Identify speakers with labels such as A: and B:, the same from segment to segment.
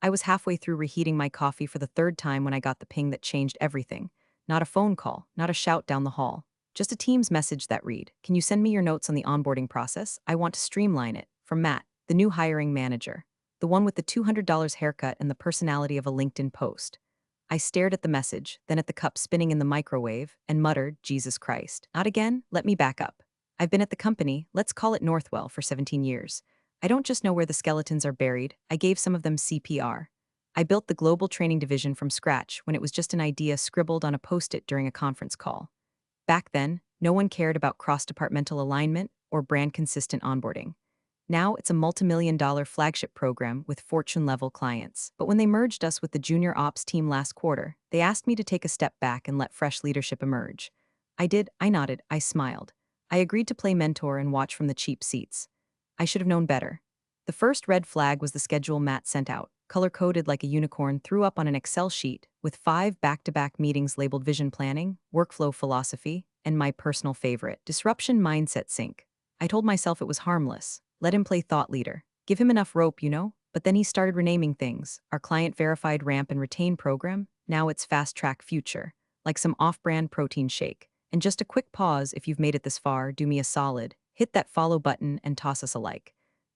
A: I was halfway through reheating my coffee for the third time when I got the ping that changed everything. Not a phone call, not a shout down the hall. Just a Teams message that read, "Can you send me your notes on the onboarding process? I want to streamline it." From Matt, the new hiring manager. The one with the $200 haircut and the personality of a LinkedIn post. I stared at the message, then at the cup spinning in the microwave, and muttered, "Jesus Christ. Not again? Let me back up. I've been at the company, let's call it Northwell, for 17 years. I don't just know where the skeletons are buried, I gave some of them CPR. I built the global training division from scratch when it was just an idea scribbled on a post-it during a conference call. Back then, no one cared about cross-departmental alignment or brand-consistent onboarding. Now it's a multi-million-dollar flagship program with Fortune-level clients. But when they merged us with the junior ops team last quarter, they asked me to take a step back and let fresh leadership emerge. I did, I nodded, I smiled. I agreed to play mentor and watch from the cheap seats. I should have known better. The first red flag was the schedule Matt sent out, color-coded like a unicorn, threw up on an Excel sheet with 5 back-to-back meetings labeled vision planning, workflow philosophy, and my personal favorite, disruption mindset sync. I told myself it was harmless. Let him play thought leader. Give him enough rope, you know? But then he started renaming things. Our client-verified ramp and retain program, now it's fast-track future, like some off-brand protein shake. And just a quick pause, if you've made it this far, do me a solid. Hit that follow button and toss us a like.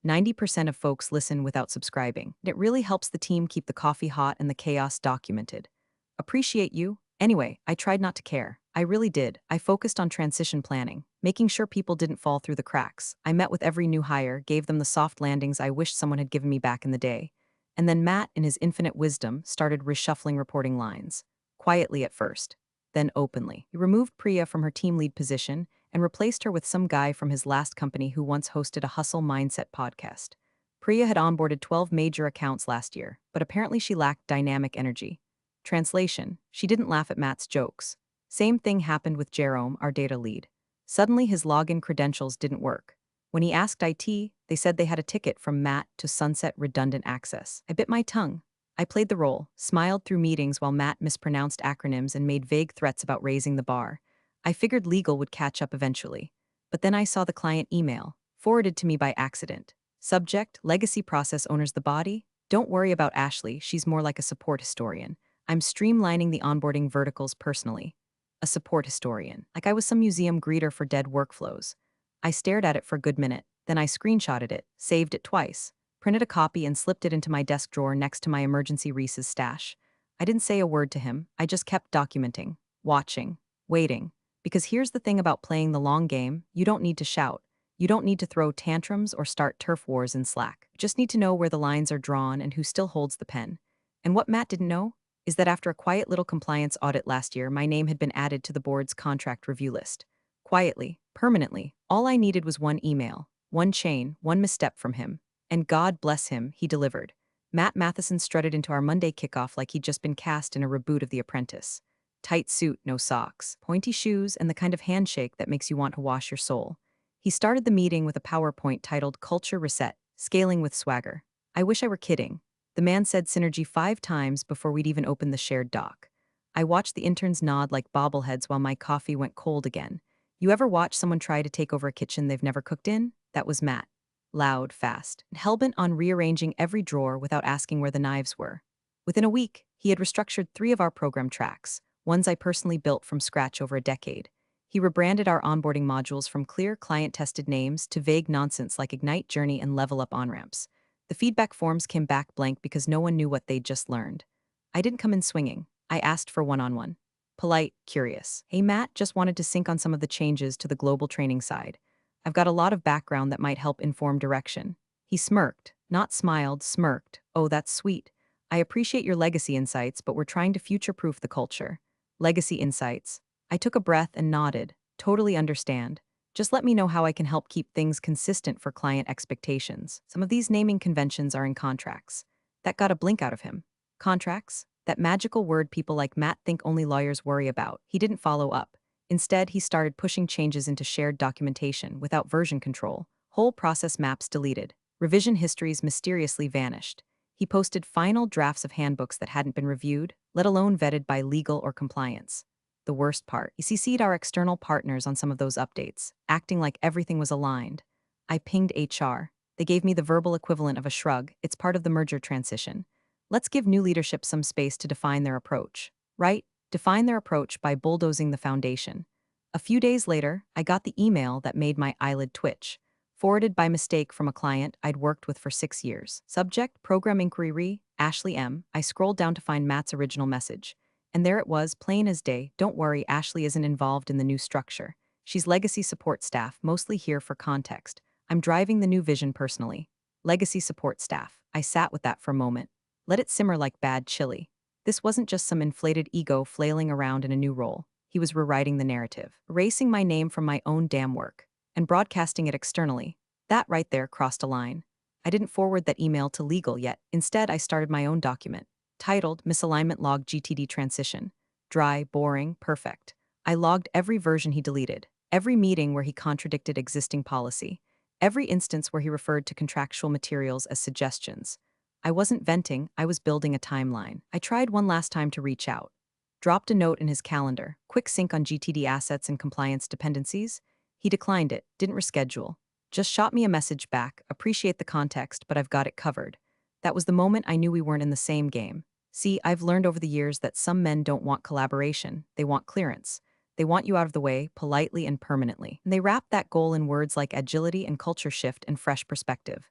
A: 90% of folks listen without subscribing. It really helps the team keep the coffee hot and the chaos documented. Appreciate you. Anyway, I tried not to care. I really did. I focused on transition planning, making sure people didn't fall through the cracks. I met with every new hire, gave them the soft landings I wished someone had given me back in the day. And then Matt, in his infinite wisdom, started reshuffling reporting lines. Quietly at first, then openly. He removed Priya from her team lead position and replaced her with some guy from his last company who once hosted a hustle mindset podcast. Priya had onboarded 12 major accounts last year, but apparently she lacked dynamic energy. Translation: she didn't laugh at Matt's jokes. Same thing happened with Jerome, our data lead. Suddenly his login credentials didn't work. When he asked IT, they said they had a ticket from Matt to sunset redundant access. I bit my tongue. I played the role, smiled through meetings while Matt mispronounced acronyms and made vague threats about raising the bar. I figured legal would catch up eventually. But then I saw the client email, forwarded to me by accident. Subject: legacy process owners the body. Don't worry about Ashley, she's more like a support historian. I'm streamlining the onboarding verticals personally. A support historian, like I was some museum greeter for dead workflows. I stared at it for a good minute, then I screenshotted it, saved it twice, printed a copy and slipped it into my desk drawer next to my emergency Reese's stash. I didn't say a word to him, I just kept documenting, watching, waiting. Because here's the thing about playing the long game, you don't need to shout. You don't need to throw tantrums or start turf wars in Slack. You just need to know where the lines are drawn and who still holds the pen. And what Matt didn't know is that after a quiet little compliance audit last year, my name had been added to the board's contract review list. Quietly, permanently, all I needed was one email, one chain, one misstep from him. And God bless him, he delivered. Matt Matheson strutted into our Monday kickoff like he'd just been cast in a reboot of The Apprentice. Tight suit, no socks, pointy shoes, and the kind of handshake that makes you want to wash your soul. He started the meeting with a PowerPoint titled Culture Reset, Scaling with Swagger. I wish I were kidding. The man said synergy 5 times before we'd even opened the shared doc. I watched the interns nod like bobbleheads while my coffee went cold again. You ever watch someone try to take over a kitchen they've never cooked in? That was Matt. Loud, fast, and hellbent on rearranging every drawer without asking where the knives were. Within a week, he had restructured 3 of our program tracks, ones I personally built from scratch over a decade. He rebranded our onboarding modules from clear, client-tested names to vague nonsense like Ignite, Journey, and Level Up on-ramps. The feedback forms came back blank because no one knew what they'd just learned. I didn't come in swinging. I asked for one-on-one. Polite, curious. Hey Matt, just wanted to sync on some of the changes to the global training side. I've got a lot of background that might help inform direction. He smirked, not smiled, smirked. Oh, that's sweet. I appreciate your legacy insights, but we're trying to future-proof the culture. Legacy insights. I took a breath and nodded. Totally understand. Just let me know how I can help keep things consistent for client expectations. Some of these naming conventions are in contracts. That got a blink out of him. Contracts? That magical word people like Matt think only lawyers worry about. He didn't follow up. Instead, he started pushing changes into shared documentation without version control. Whole process maps deleted. Revision histories mysteriously vanished. He posted final drafts of handbooks that hadn't been reviewed, let alone vetted by legal or compliance. The worst part, he CC'd our external partners on some of those updates, acting like everything was aligned. I pinged HR. They gave me the verbal equivalent of a shrug. It's part of the merger transition. Let's give new leadership some space to define their approach. Right? Define their approach by bulldozing the foundation. A few days later, I got the email that made my eyelid twitch. Forwarded by mistake from a client I'd worked with for 6 years. Subject, Program Inquiry Re, Ashley M. I scrolled down to find Matt's original message. And there it was, plain as day. Don't worry, Ashley isn't involved in the new structure. She's legacy support staff, mostly here for context. I'm driving the new vision personally. Legacy support staff. I sat with that for a moment. Let it simmer like bad chili. This wasn't just some inflated ego flailing around in a new role. He was rewriting the narrative, erasing my name from my own damn work, and broadcasting it externally. That right there crossed a line. I didn't forward that email to legal yet. Instead, I started my own document, titled Misalignment Log GTD Transition. Dry, boring, perfect. I logged every version he deleted, every meeting where he contradicted existing policy, every instance where he referred to contractual materials as suggestions. I wasn't venting, I was building a timeline. I tried one last time to reach out. Dropped a note in his calendar, quick sync on GTD assets and compliance dependencies. He declined it, didn't reschedule. Just shot me a message back, appreciate the context, but I've got it covered. That was the moment I knew we weren't in the same game. See, I've learned over the years that some men don't want collaboration, they want clearance. They want you out of the way, politely and permanently. And they wrap that goal in words like agility and culture shift and fresh perspective.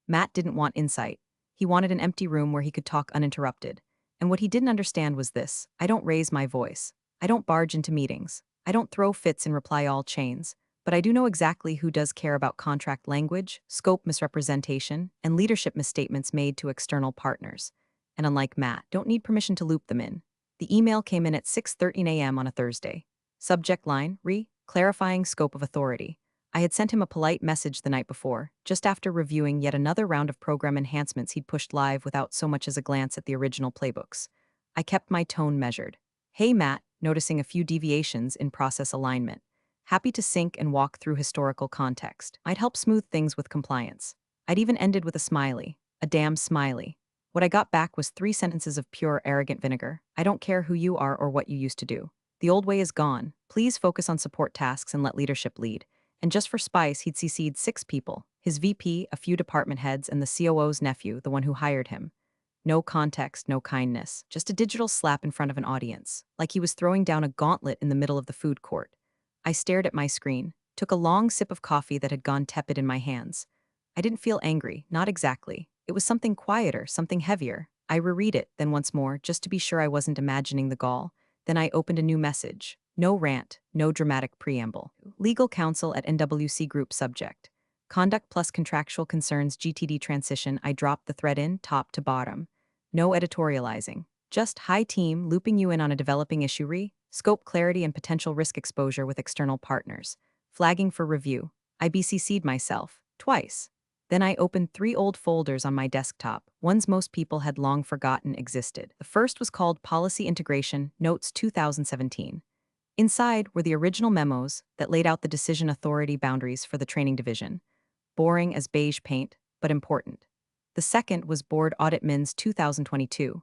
A: Matt didn't want insight. He wanted an empty room where he could talk uninterrupted. And what he didn't understand was this: I don't raise my voice. I don't barge into meetings. I don't throw fits and reply all chains. But I do know exactly who does care about contract language, scope misrepresentation, and leadership misstatements made to external partners. And unlike Matt, don't need permission to loop them in. The email came in at 6:13 a.m. on a Thursday. Subject line, clarifying scope of authority. I had sent him a polite message the night before, just after reviewing yet another round of program enhancements he'd pushed live without so much as a glance at the original playbooks. I kept my tone measured. Hey Matt, noticing a few deviations in process alignment. Happy to sync and walk through historical context. I'd help smooth things with compliance. I'd even ended with a smiley. A damn smiley. What I got back was 3 sentences of pure arrogant vinegar. I don't care who you are or what you used to do. The old way is gone. Please focus on support tasks and let leadership lead. And just for spice, he'd CC'd 6 people, his VP, a few department heads, and the COO's nephew, the one who hired him. No context, no kindness, just a digital slap in front of an audience, like he was throwing down a gauntlet in the middle of the food court. I stared at my screen, took a long sip of coffee that had gone tepid in my hands. I didn't feel angry, not exactly. It was something quieter, something heavier. I reread it, then once more, just to be sure I wasn't imagining the gall. Then I opened a new message. No rant, no dramatic preamble. Legal counsel at NWC Group subject. Conduct plus contractual concerns GTD transition. I dropped the thread in, top to bottom. No editorializing. Just hi team, looping you in on a developing issue scope clarity and potential risk exposure with external partners. Flagging for review. I BCC'd myself. Twice. Then I opened 3 old folders on my desktop, ones most people had long forgotten existed. The first was called Policy Integration, Notes 2017. Inside were the original memos that laid out the decision authority boundaries for the training division. Boring as beige paint, but important. The second was Board Audit Mins 2022.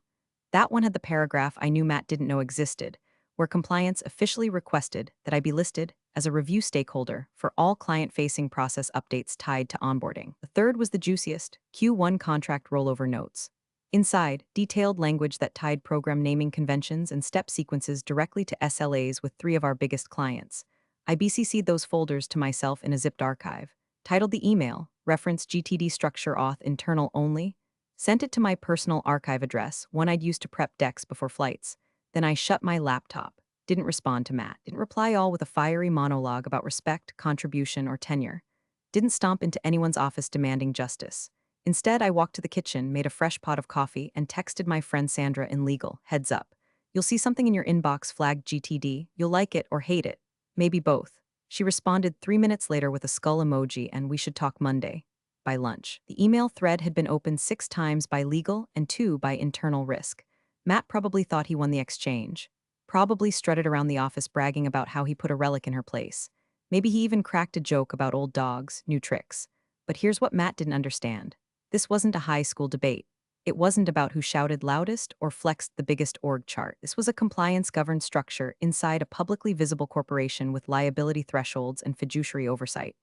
A: That one had the paragraph I knew Matt didn't know existed, where compliance officially requested that I be listed as a review stakeholder for all client-facing process updates tied to onboarding. The third was the juiciest, Q1 contract rollover notes. Inside, detailed language that tied program naming conventions and step sequences directly to SLAs with 3 of our biggest clients. I BCC'd those folders to myself in a zipped archive, titled the email, reference GTD structure auth internal only, sent it to my personal archive address, one I'd used to prep decks before flights. Then I shut my laptop. Didn't respond to Matt. Didn't reply all with a fiery monologue about respect, contribution, or tenure. Didn't stomp into anyone's office demanding justice. Instead, I walked to the kitchen, made a fresh pot of coffee, and texted my friend Sandra in legal, heads up. You'll see something in your inbox flagged GTD. You'll like it or hate it. Maybe both. She responded 3 minutes later with a skull emoji and we should talk Monday. By lunch. The email thread had been opened 6 times by legal and 2 by internal risk. Matt probably thought he won the exchange. Probably strutted around the office bragging about how he put a relic in her place. Maybe he even cracked a joke about old dogs, new tricks. But here's what Matt didn't understand. This wasn't a high school debate. It wasn't about who shouted loudest or flexed the biggest org chart. This was a compliance-governed structure inside a publicly visible corporation with liability thresholds and fiduciary oversight.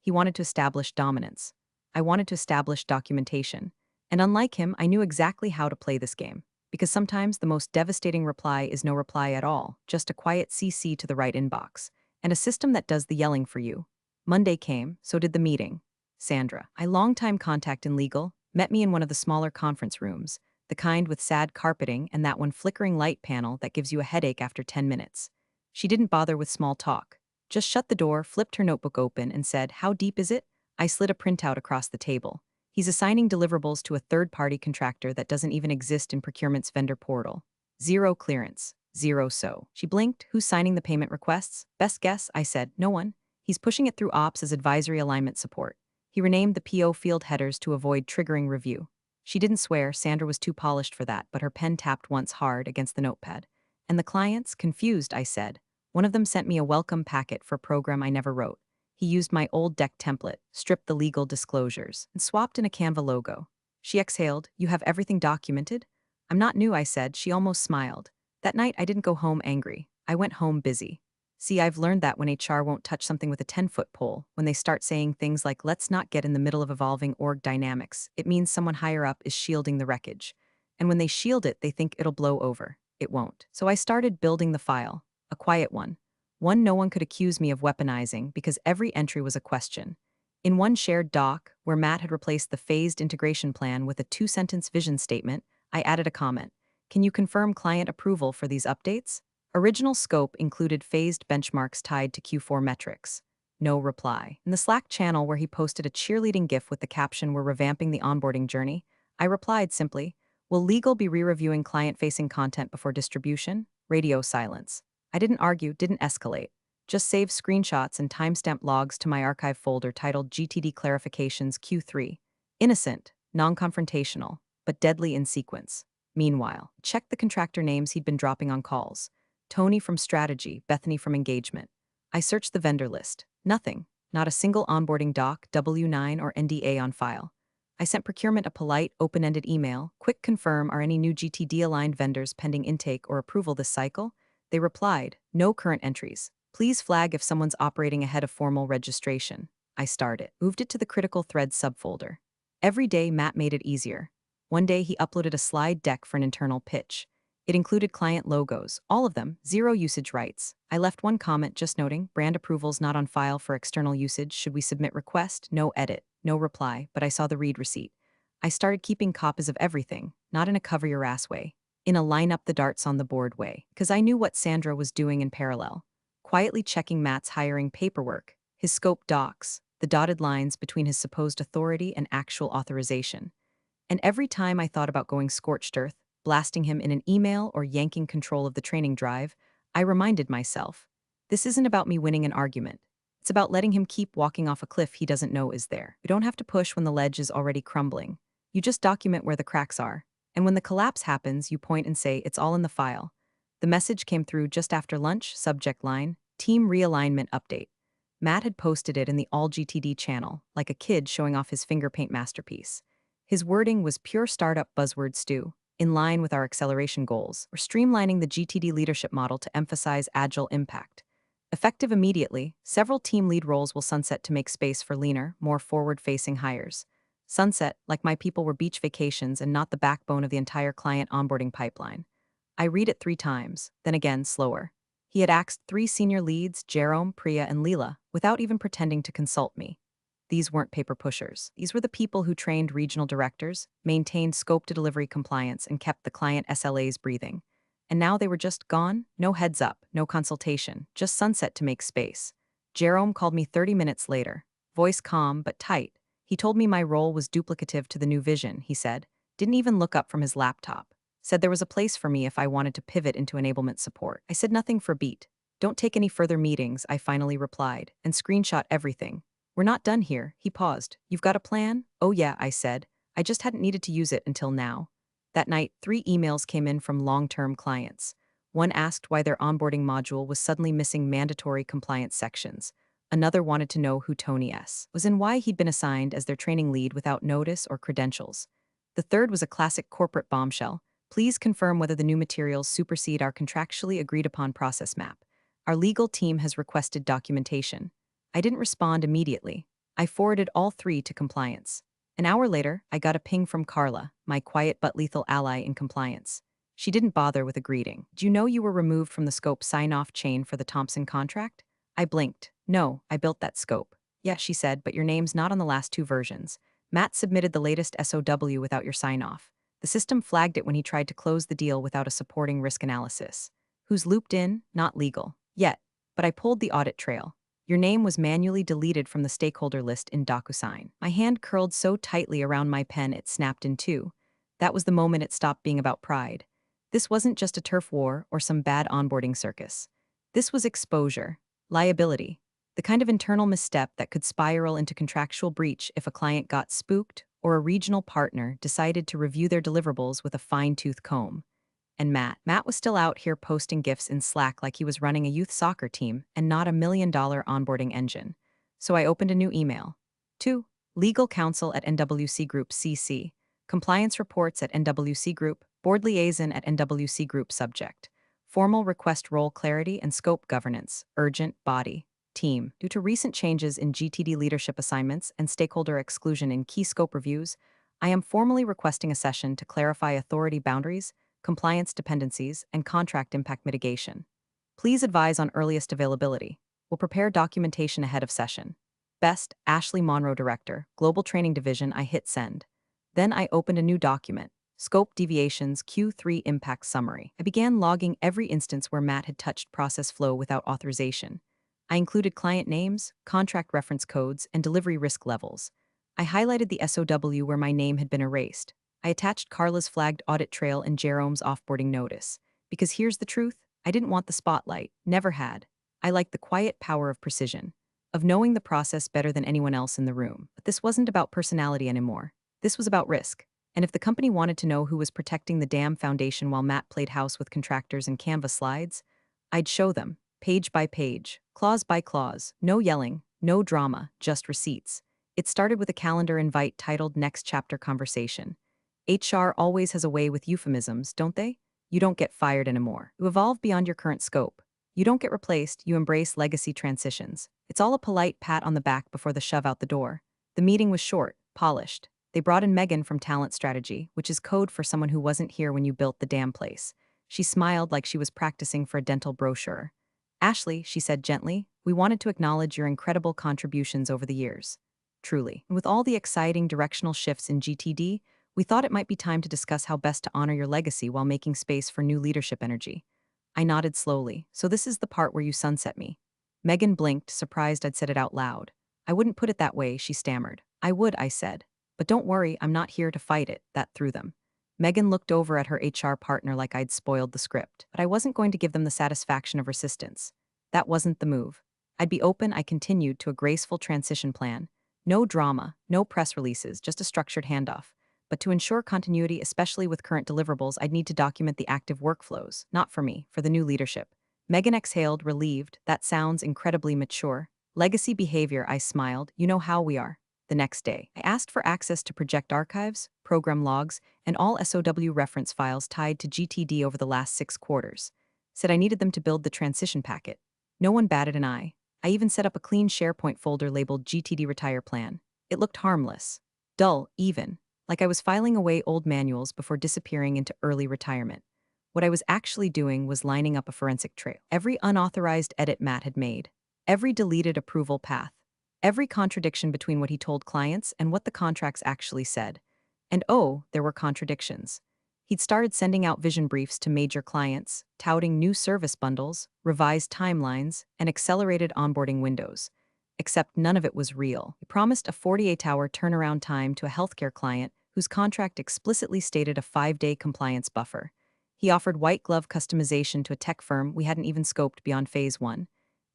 A: He wanted to establish dominance. I wanted to establish documentation. And unlike him, I knew exactly how to play this game. Because sometimes the most devastating reply is no reply at all, just a quiet CC to the right inbox, and a system that does the yelling for you. Monday came, so did the meeting. Sandra, a longtime contact in legal, met me in one of the smaller conference rooms, the kind with sad carpeting and that one flickering light panel that gives you a headache after 10 minutes. She didn't bother with small talk. Just shut the door, flipped her notebook open, and said, "How deep is it?" I slid a printout across the table. "He's assigning deliverables to a third-party contractor that doesn't even exist in procurement's vendor portal. Zero clearance. Zero so." She blinked. "Who's signing the payment requests?" "Best guess," I said. "No one. He's pushing it through ops as advisory alignment support." He renamed the PO field headers to avoid triggering review. She didn't swear, Sandra was too polished for that, but her pen tapped once hard against the notepad. "And the clients?" "Confused," I said. "One of them sent me a welcome packet for a program I never wrote. He used my old deck template, stripped the legal disclosures, and swapped in a Canva logo." She exhaled. "You have everything documented?" "I'm not new," I said. She almost smiled. That night, I didn't go home angry. I went home busy. See, I've learned that when HR won't touch something with a 10-foot pole, when they start saying things like, "Let's not get in the middle of evolving org dynamics," it means someone higher up is shielding the wreckage. And when they shield it, they think it'll blow over. It won't. So I started building the file, a quiet one. One no one could accuse me of weaponizing because every entry was a question. In one shared doc, where Matt had replaced the phased integration plan with a 2-sentence vision statement, I added a comment. "Can you confirm client approval for these updates?" Original scope included phased benchmarks tied to Q4 metrics. No reply. In the Slack channel where he posted a cheerleading GIF with the caption, "We're revamping the onboarding journey," I replied simply, "Will legal be re-reviewing client-facing content before distribution?" Radio silence. I didn't argue, didn't escalate. Just saved screenshots and timestamp logs to my archive folder titled GTD Clarifications Q3. Innocent, non-confrontational, but deadly in sequence. Meanwhile, check the contractor names he'd been dropping on calls. Tony from strategy, Bethany from engagement. I searched the vendor list. Nothing. Not a single onboarding doc, W9, or NDA on file. I sent procurement a polite, open-ended email. "Quick confirm, are any new GTD-aligned vendors pending intake or approval this cycle?" They replied, "No current entries. Please flag if someone's operating ahead of formal registration." I started. Moved it to the critical threads subfolder. Every day, Matt made it easier. One day, he uploaded a slide deck for an internal pitch. It included client logos, all of them, zero usage rights. I left one comment just noting, "Brand approvals not on file for external usage. Should we submit request?" No edit, no reply, but I saw the read receipt. I started keeping copies of everything, not in a cover your ass way, in a line up the darts on the board way, because I knew what Sandra was doing in parallel. Quietly checking Matt's hiring paperwork, his scope docs, the dotted lines between his supposed authority and actual authorization. And every time I thought about going scorched earth, blasting him in an email or yanking control of the training drive, I reminded myself, this isn't about me winning an argument. It's about letting him keep walking off a cliff he doesn't know is there. You don't have to push when the ledge is already crumbling. You just document where the cracks are. And when the collapse happens, you point and say, "It's all in the file." The message came through just after lunch, subject line, "Team Realignment Update." Matt had posted it in the All GTD channel, like a kid showing off his finger paint masterpiece. His wording was pure startup buzzword stew, in line with our acceleration goals. We're streamlining the GTD leadership model to emphasize agile impact. Effective immediately, several team lead roles will sunset to make space for leaner, more forward-facing hires. Sunset, like my people were beach vacations and not the backbone of the entire client onboarding pipeline. I read it 3 times, then again slower. He had axed 3 senior leads, Jerome, Priya, and Leela, without even pretending to consult me. These weren't paper pushers. These were the people who trained regional directors, maintained scope to delivery compliance, and kept the client SLAs breathing. And now they were just gone? No heads up, no consultation, just sunset to make space. Jerome called me 30 minutes later, voice calm but tight. He told me my role was duplicative to the new vision, he said. Didn't even look up from his laptop. Said there was a place for me if I wanted to pivot into enablement support. I said nothing for beat. "Don't take any further meetings," I finally replied, and screenshot everything. "We're not done here," he paused. "You've got a plan?" "Oh yeah," I said. I just hadn't needed to use it until now. That night, 3 emails came in from long-term clients. One asked why their onboarding module was suddenly missing mandatory compliance sections. Another wanted to know who Tony S. was and why he'd been assigned as their training lead without notice or credentials. The third was a classic corporate bombshell. "Please confirm whether the new materials supersede our contractually agreed-upon process map. Our legal team has requested documentation." I didn't respond immediately. I forwarded all 3 to compliance. An hour later, I got a ping from Carla, my quiet but lethal ally in compliance. She didn't bother with a greeting. Do you know you were removed from the scope sign-off chain for the Thompson contract? I blinked. No, I built that scope. Yeah, she said, but your name's not on the last two versions. Matt submitted the latest SOW without your sign-off. The system flagged it when he tried to close the deal without a supporting risk analysis. Who's looped in? Not legal. Yet. But I pulled the audit trail. Your name was manually deleted from the stakeholder list in DocuSign. My hand curled so tightly around my pen it snapped in two. That was the moment it stopped being about pride. This wasn't just a turf war or some bad onboarding circus. This was exposure, liability, the kind of internal misstep that could spiral into contractual breach if a client got spooked or a regional partner decided to review their deliverables with a fine-tooth comb. And Matt was still out here posting gifs in Slack like he was running a youth soccer team and not $1 million onboarding engine. So I opened a new email. 2. Legal counsel at NWC Group CC. Compliance reports at NWC Group. Board liaison at NWC Group subject. Formal request role clarity and scope governance. Urgent body. Team. Due to recent changes in GTD leadership assignments and stakeholder exclusion in key scope reviews, I am formally requesting a session to clarify authority boundaries, compliance dependencies, and contract impact mitigation. Please advise on earliest availability. We'll prepare documentation ahead of session. Best, Ashley Monroe Director, Global Training Division. I hit send. Then I opened a new document, Scope Deviations Q3 Impact Summary. I began logging every instance where Matt had touched process flow without authorization. I included client names, contract reference codes, and delivery risk levels. I highlighted the SOW where my name had been erased. I attached Carla's flagged audit trail and Jerome's offboarding notice. Because here's the truth, I didn't want the spotlight, never had. I liked the quiet power of precision, of knowing the process better than anyone else in the room. But this wasn't about personality anymore. This was about risk. And if the company wanted to know who was protecting the damn foundation while Matt played house with contractors and Canva slides, I'd show them, page by page, clause by clause, no yelling, no drama, just receipts. It started with a calendar invite titled Next Chapter Conversation. HR always has a way with euphemisms, don't they? You don't get fired anymore. You evolve beyond your current scope. You don't get replaced, you embrace legacy transitions. It's all a polite pat on the back before the shove out the door. The meeting was short, polished. They brought in Megan from Talent Strategy, which is code for someone who wasn't here when you built the damn place. She smiled like she was practicing for a dental brochure. Ashley, she said gently, we wanted to acknowledge your incredible contributions over the years. Truly. And with all the exciting directional shifts in GTD, we thought it might be time to discuss how best to honor your legacy while making space for new leadership energy. I nodded slowly. So this is the part where you sunset me. Megan blinked, surprised I'd said it out loud. I wouldn't put it that way, she stammered. I would, I said. But don't worry, I'm not here to fight it, that threw them. Megan looked over at her HR partner like I'd spoiled the script, but I wasn't going to give them the satisfaction of resistance. That wasn't the move. I'd be open, I continued, to a graceful transition plan. No drama, no press releases, just a structured handoff. But to ensure continuity, especially with current deliverables, I'd need to document the active workflows, not for me, for the new leadership. Megan exhaled, relieved. That sounds incredibly mature. Legacy behavior, I smiled. You know how we are. The next day, I asked for access to project archives, program logs, and all SOW reference files tied to GTD over the last 6 quarters. Said I needed them to build the transition packet. No one batted an eye. I even set up a clean SharePoint folder labeled GTD Retire Plan. It looked harmless. Dull, even. Like I was filing away old manuals before disappearing into early retirement. What I was actually doing was lining up a forensic trail. Every unauthorized edit Matt had made. Every deleted approval path. Every contradiction between what he told clients and what the contracts actually said. And oh, there were contradictions. He'd started sending out vision briefs to major clients, touting new service bundles, revised timelines, and accelerated onboarding windows. Except none of it was real. He promised a 48-hour turnaround time to a healthcare client whose contract explicitly stated a 5-day compliance buffer. He offered white-glove customization to a tech firm we hadn't even scoped beyond phase 1.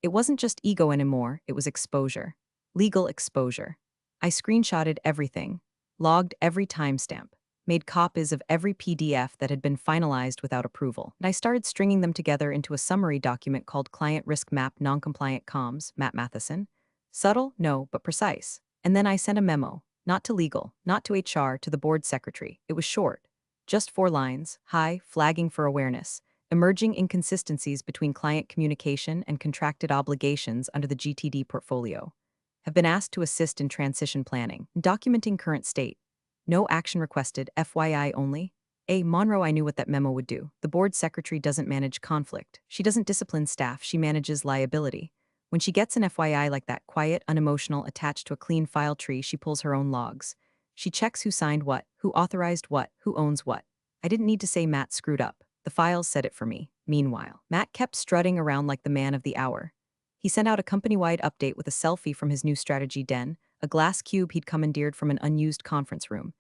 A: It wasn't just ego anymore, it was exposure. Legal exposure. I screenshotted everything, logged every timestamp, made copies of every PDF that had been finalized without approval, and I started stringing them together into a summary document called Client Risk Map Noncompliant Comms, Matt Matheson. Subtle? No, but precise. And then I sent a memo, not to legal, not to HR, to the board secretary. It was short. Just 4 lines, hi, flagging for awareness, emerging inconsistencies between client communication and contracted obligations under the GTD portfolio. Have been asked to assist in transition planning, documenting current state. No action requested, FYI only. A. Monroe, I knew what that memo would do. The board secretary doesn't manage conflict. She doesn't discipline staff, she manages liability. When she gets an FYI like that, quiet, unemotional, attached to a clean file tree, she pulls her own logs. She checks who signed what, who authorized what, who owns what. I didn't need to say Matt screwed up. The files said it for me. Meanwhile, Matt kept strutting around like the man of the hour. He sent out a company-wide update with a selfie from his new strategy den, a glass cube he'd commandeered from an unused conference room.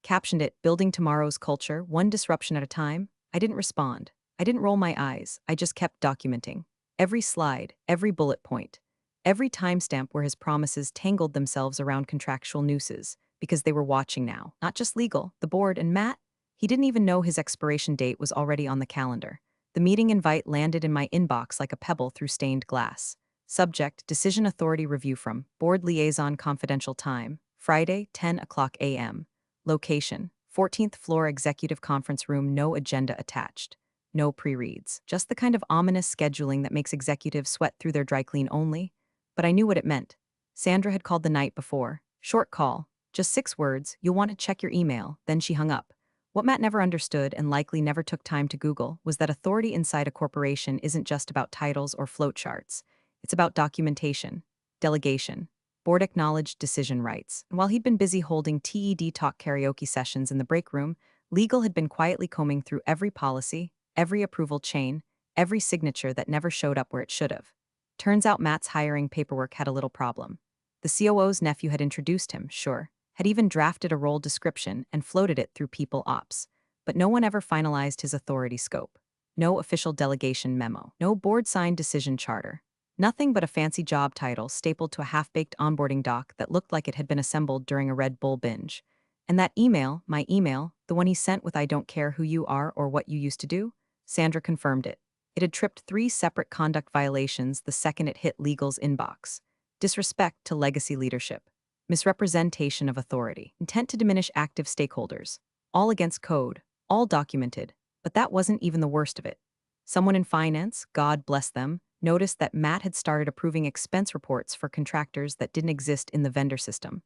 A: Captioned it, "Building Tomorrow's Culture, One Disruption at a Time." I didn't respond. I didn't roll my eyes. I just kept documenting. Every slide, every bullet point, every timestamp where his promises tangled themselves around contractual nooses, because they were watching now. Not just legal, the board and Matt. He didn't even know his expiration date was already on the calendar. The meeting invite landed in my inbox like a pebble through stained glass. Subject, Decision Authority Review from Board Liaison Confidential Time, Friday, 10 o'clock a.m. Location, 14th floor executive conference room, no agenda attached. No pre-reads. Just the kind of ominous scheduling that makes executives sweat through their dry clean only. But I knew what it meant. Sandra had called the night before. Short call. Just 6 words, "You'll want to check your email," then she hung up. What Matt never understood and likely never took time to Google was that authority inside a corporation isn't just about titles or flowcharts. It's about documentation, delegation, board-acknowledged decision rights. And while he'd been busy holding TED Talk karaoke sessions in the break room, legal had been quietly combing through every policy, every approval chain, every signature that never showed up where it should have. Turns out Matt's hiring paperwork had a little problem. The COO's nephew had introduced him, sure, had even drafted a role description and floated it through People Ops, but no one ever finalized his authority scope. No official delegation memo, no board-signed decision charter. Nothing but a fancy job title stapled to a half-baked onboarding doc that looked like it had been assembled during a Red Bull binge. And that email, my email, the one he sent with "I don't care who you are or what you used to do," Sandra confirmed it. It had tripped 3 separate conduct violations the second it hit legal's inbox. Disrespect to legacy leadership. Misrepresentation of authority. Intent to diminish active stakeholders. All against code. All documented. But that wasn't even the worst of it. Someone in finance, God bless them, noticed that Matt had started approving expense reports for contractors that didn't exist in the vendor system.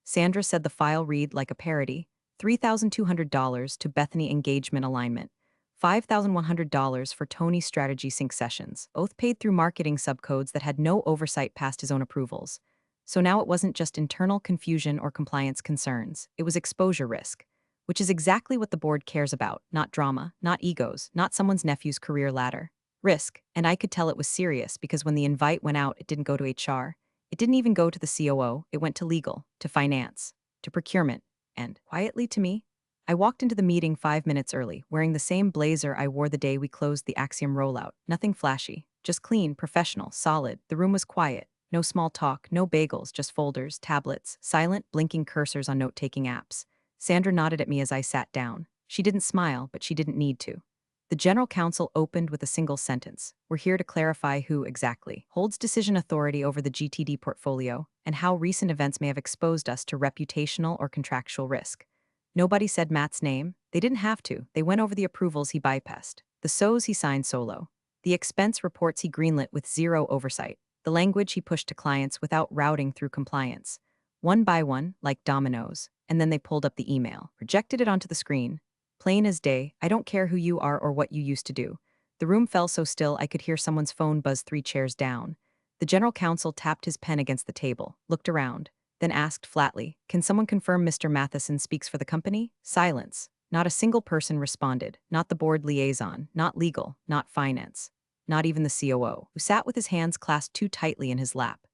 A: Sandra said the file read like a parody: $3,200 to Bethany Engagement Alignment, $5,100 for Tony's Strategy Sync Sessions, both paid through marketing subcodes that had no oversight past his own approvals. So now it wasn't just internal confusion or compliance concerns, it was exposure risk, which is exactly what the board cares about, not drama, not egos, not someone's nephew's career ladder. Risk, and I could tell it was serious because when the invite went out, it didn't go to HR. It didn't even go to the COO, it went to legal, to finance, to procurement, and, quietly to me. I walked into the meeting 5 minutes early, wearing the same blazer I wore the day we closed the Axiom rollout. Nothing flashy, just clean, professional, solid. The room was quiet. No small talk, no bagels, just folders, tablets, silent, blinking cursors on note-taking apps. Sandra nodded at me as I sat down. She didn't smile, but she didn't need to. The general counsel opened with a single sentence: "We're here to clarify who exactly holds decision authority over the GTD portfolio and how recent events may have exposed us to reputational or contractual risk." Nobody said Matt's name. They didn't have to. They went over the approvals he bypassed, the SOs he signed solo, the expense reports he greenlit with zero oversight, the language he pushed to clients without routing through compliance. One by one, like dominoes, and then they pulled up the email, projected it onto the screen. Plain as day, "I don't care who you are or what you used to do." The room fell so still I could hear someone's phone buzz 3 chairs down. The general counsel tapped his pen against the table, looked around, then asked flatly, "Can someone confirm Mr. Matheson speaks for the company?" Silence. Not a single person responded, not the board liaison, not legal, not finance, not even the COO, who sat with his hands clasped too tightly in his lap.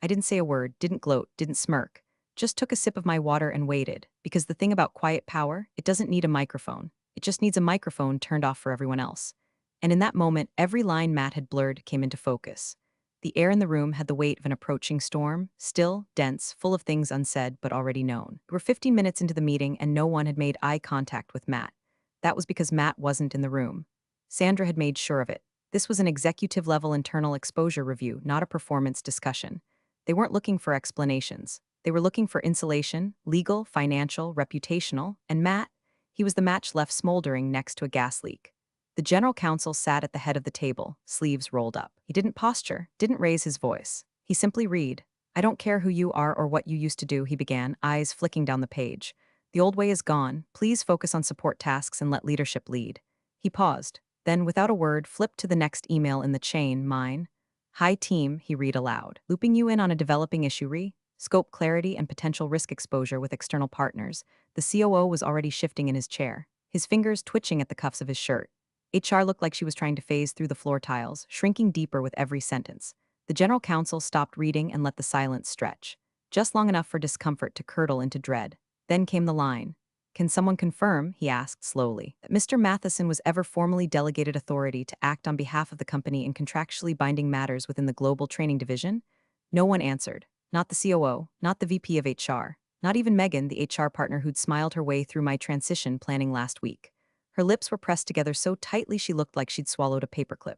A: I didn't say a word, didn't gloat, didn't smirk. Just took a sip of my water and waited, because the thing about quiet power, it doesn't need a microphone. It just needs a microphone turned off for everyone else. And in that moment, every line Matt had blurred came into focus. The air in the room had the weight of an approaching storm, still, dense, full of things unsaid but already known. We were 15 minutes into the meeting and no one had made eye contact with Matt. That was because Matt wasn't in the room. Sandra had made sure of it. This was an executive-level internal exposure review, not a performance discussion. They weren't looking for explanations. They were looking for insulation, legal, financial, reputational, and Matt, he was the match left smoldering next to a gas leak. The general counsel sat at the head of the table, sleeves rolled up. He didn't posture, didn't raise his voice. He simply read, I don't care who you are or what you used to do, he began, eyes flicking down the page. The old way is gone. Please focus on support tasks and let leadership lead. He paused, then, without a word, flipped to the next email in the chain, mine. Hi team, he read aloud. Looping you in on a developing issue scope clarity and potential risk exposure with external partners. The COO was already shifting in his chair, his fingers twitching at the cuffs of his shirt. HR looked like she was trying to phase through the floor tiles, shrinking deeper with every sentence. The general counsel stopped reading and let the silence stretch, just long enough for discomfort to curdle into dread. Then came the line. Can someone confirm, he asked slowly, that Mr. Matheson was ever formally delegated authority to act on behalf of the company in contractually binding matters within the global training division? No one answered. Not the COO, not the VP of HR, not even Megan, the HR partner who'd smiled her way through my transition planning last week. Her lips were pressed together so tightly she looked like she'd swallowed a paperclip.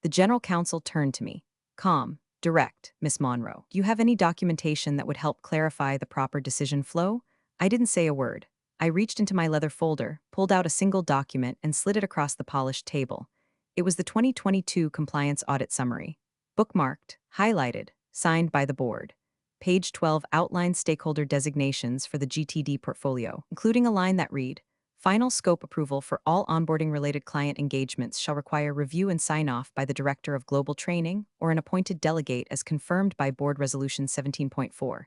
A: The general counsel turned to me. Calm, direct, Miss Monroe. Do you have any documentation that would help clarify the proper decision flow? I didn't say a word. I reached into my leather folder, pulled out a single document, and slid it across the polished table. It was the 2022 Compliance Audit Summary. Bookmarked, highlighted, signed by the board. Page 12 outlines stakeholder designations for the GTD portfolio, including a line that read, Final scope approval for all onboarding-related client engagements shall require review and sign-off by the Director of Global Training or an appointed delegate as confirmed by Board Resolution 17.4.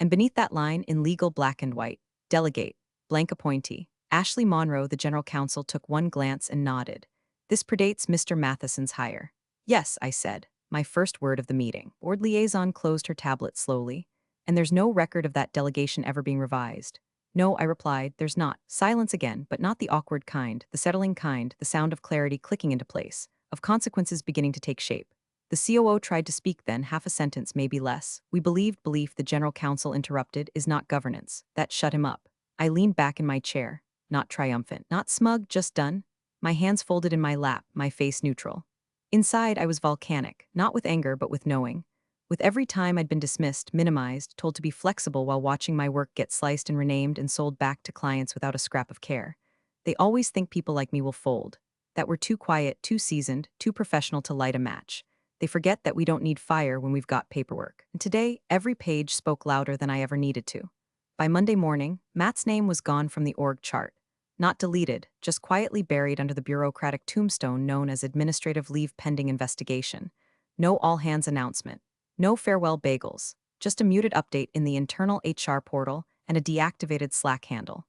A: And beneath that line, in legal black and white, delegate, blank appointee. Ashley Monroe, the General Counsel, took one glance and nodded. This predates Mr. Matheson's hire. Yes, I said, my first word of the meeting. Board liaison closed her tablet slowly. And there's no record of that delegation ever being revised. No, I replied, there's not. Silence again, but not the awkward kind, the settling kind, the sound of clarity clicking into place, of consequences beginning to take shape. The COO tried to speak then, half a sentence, maybe less. We believed belief, the general counsel interrupted, is not governance. That shut him up. I leaned back in my chair, not triumphant, not smug, just done. My hands folded in my lap, my face neutral. Inside, I was volcanic, not with anger, but with knowing. With every time I'd been dismissed, minimized, told to be flexible while watching my work get sliced and renamed and sold back to clients without a scrap of care. They always think people like me will fold, that we're too quiet, too seasoned, too professional to light a match. They forget that we don't need fire when we've got paperwork. And today, every page spoke louder than I ever needed to. By Monday morning, Matt's name was gone from the org chart. Not deleted, just quietly buried under the bureaucratic tombstone known as administrative leave pending investigation. No all-hands announcement. No farewell bagels. Just a muted update in the internal HR portal and a deactivated Slack handle.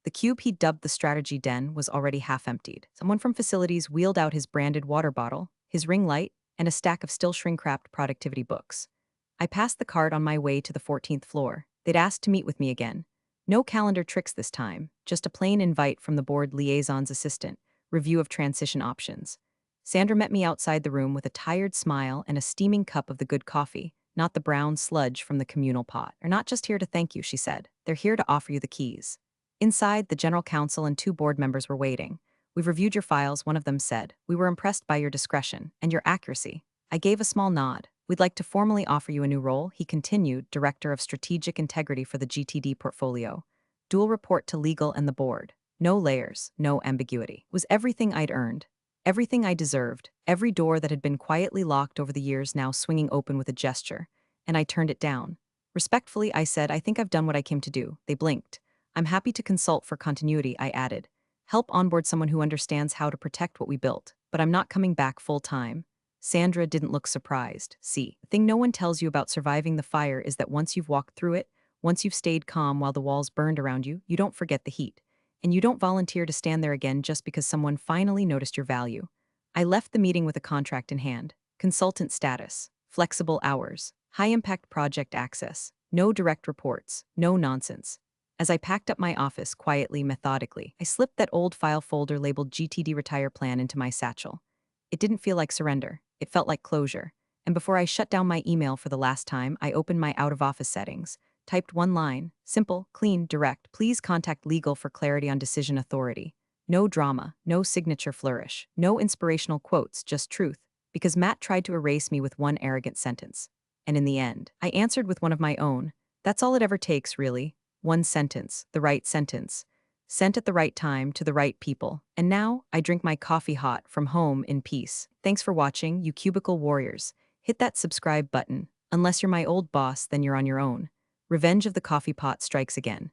A: The cube he'd dubbed the strategy den was already half-emptied. Someone from facilities wheeled out his branded water bottle, his ring light, and a stack of still shrink-wrapped productivity books. I passed the cart on my way to the 14th floor. They'd asked to meet with me again. No calendar tricks this time, just a plain invite from the board liaison's assistant, review of transition options. Sandra met me outside the room with a tired smile and a steaming cup of the good coffee, not the brown sludge from the communal pot. They're not just here to thank you, she said. They're here to offer you the keys. Inside, the general counsel and two board members were waiting. We've reviewed your files, one of them said. We were impressed by your discretion and your accuracy. I gave a small nod. We'd like to formally offer you a new role, he continued, Director of Strategic Integrity for the GTD portfolio. Dual report to legal and the board. No layers, no ambiguity. It was everything I'd earned. Everything I deserved, every door that had been quietly locked over the years now swinging open with a gesture. And I turned it down. Respectfully, I said, I think I've done what I came to do. They blinked. I'm happy to consult for continuity, I added. Help onboard someone who understands how to protect what we built. But I'm not coming back full-time. Sandra didn't look surprised. See, the thing no one tells you about surviving the fire is that once you've walked through it, once you've stayed calm while the walls burned around you, you don't forget the heat. And you don't volunteer to stand there again just because someone finally noticed your value. I left the meeting with a contract in hand. Consultant status, flexible hours, high-impact project access, no direct reports, no nonsense. As I packed up my office quietly, methodically, I slipped that old file folder labeled GTD Retire Plan into my satchel. It didn't feel like surrender. It felt like closure. And before I shut down my email for the last time, I opened my out-of-office settings, typed one line, simple, clean, direct, please contact legal for clarity on decision authority. No drama, no signature flourish, no inspirational quotes, just truth, because Matt tried to erase me with one arrogant sentence. And in the end, I answered with one of my own. That's all it ever takes, really. One sentence, the right sentence. Sent at the right time to the right people. And now, I drink my coffee hot from home in peace. Thanks for watching, you cubicle warriors. Hit that subscribe button, Unless you're my old boss, then you're on your own. Revenge of the coffee pot strikes again.